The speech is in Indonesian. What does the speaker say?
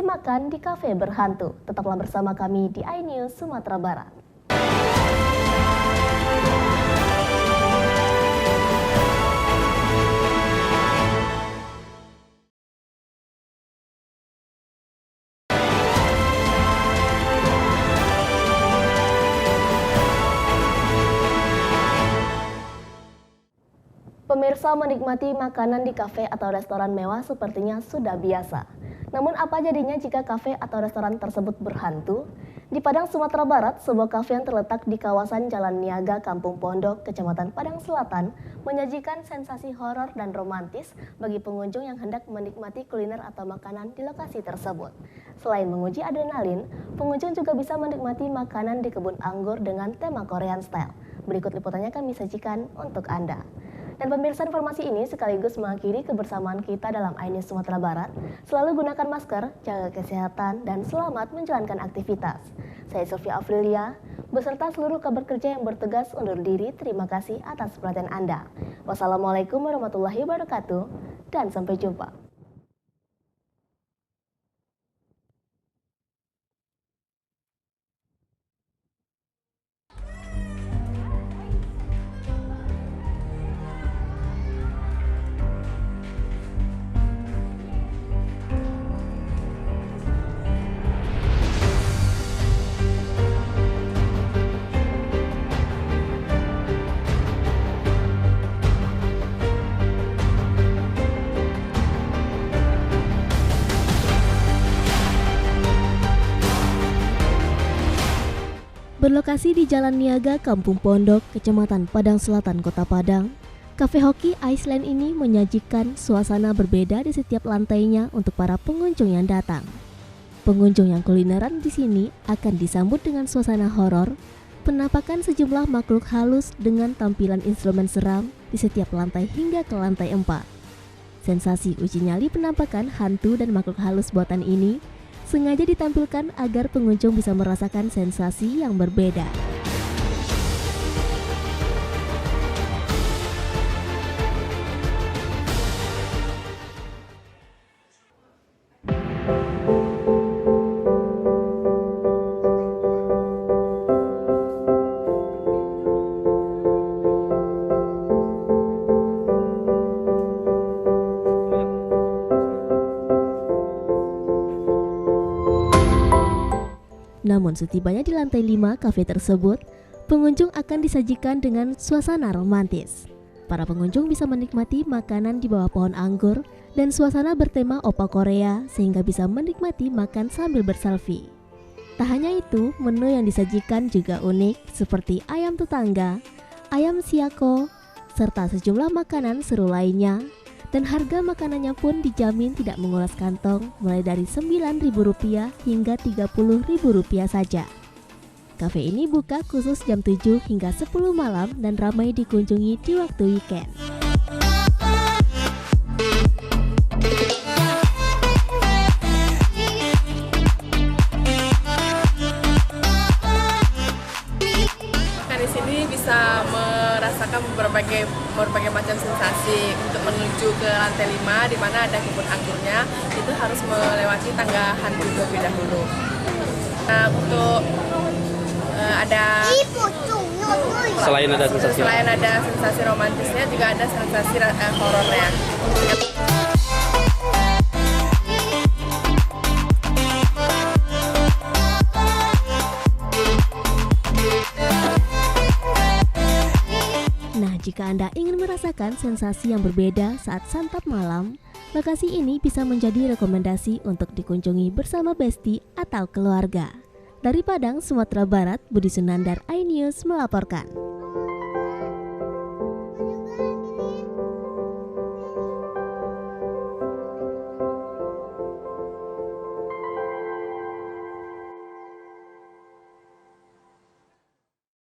makan di kafe berhantu. Tetaplah bersama kami di iNews Sumatera Barat. Pemirsa, menikmati makanan di kafe atau restoran mewah sepertinya sudah biasa. Namun apa jadinya jika kafe atau restoran tersebut berhantu? Di Padang, Sumatera Barat, sebuah kafe yang terletak di kawasan Jalan Niaga, Kampung Pondok, Kecamatan Padang Selatan, menyajikan sensasi horor dan romantis bagi pengunjung yang hendak menikmati kuliner atau makanan di lokasi tersebut. Selain menguji adrenalin, pengunjung juga bisa menikmati makanan di kebun anggur dengan tema Korean style. Berikut liputannya kami sajikan untuk Anda. Dan pemirsa, informasi ini sekaligus mengakhiri kebersamaan kita dalam iNews Sumatera Barat. Selalu gunakan masker, jaga kesehatan, dan selamat menjalankan aktivitas. Saya Sofia Afrilia, beserta seluruh kabar kerja yang bertugas undur diri. Terima kasih atas perhatian Anda. Wassalamualaikum warahmatullahi wabarakatuh, dan sampai jumpa. Berlokasi di Jalan Niaga, Kampung Pondok, Kecamatan Padang Selatan, Kota Padang, Cafe Hoki Iceland ini menyajikan suasana berbeda di setiap lantainya untuk para pengunjung yang datang. Pengunjung yang kulineran di sini akan disambut dengan suasana horor, penampakan sejumlah makhluk halus dengan tampilan instrumen seram di setiap lantai hingga ke lantai 4. Sensasi uji nyali penampakan hantu dan makhluk halus buatan ini sengaja ditampilkan agar pengunjung bisa merasakan sensasi yang berbeda. Namun setibanya di lantai 5 kafe tersebut, pengunjung akan disajikan dengan suasana romantis. Para pengunjung bisa menikmati makanan di bawah pohon anggur dan suasana bertema opa Korea sehingga bisa menikmati makan sambil berselfie. Tak hanya itu, menu yang disajikan juga unik seperti ayam tetangga, ayam siako, serta sejumlah makanan seru lainnya. Dan harga makanannya pun dijamin tidak menguras kantong, mulai dari Rp9.000 hingga Rp30.000 saja. Kafe ini buka khusus jam 7 hingga 10 malam dan ramai dikunjungi di waktu weekend. Di sini bisa merasakan berbagai macam sensasi. Untuk menuju ke lantai 5 di mana ada kebun anggurnya, itu harus melewati tangga hantu terlebih dahulu. Nah, untuk ada selain ada sensasi romantisnya, juga ada sensasi horornya. Nah, jika Anda ingin merasakan sensasi yang berbeda saat santap malam, lokasi ini bisa menjadi rekomendasi untuk dikunjungi bersama besti atau keluarga. Dari Padang, Sumatera Barat, Budi Sunandar, iNews melaporkan.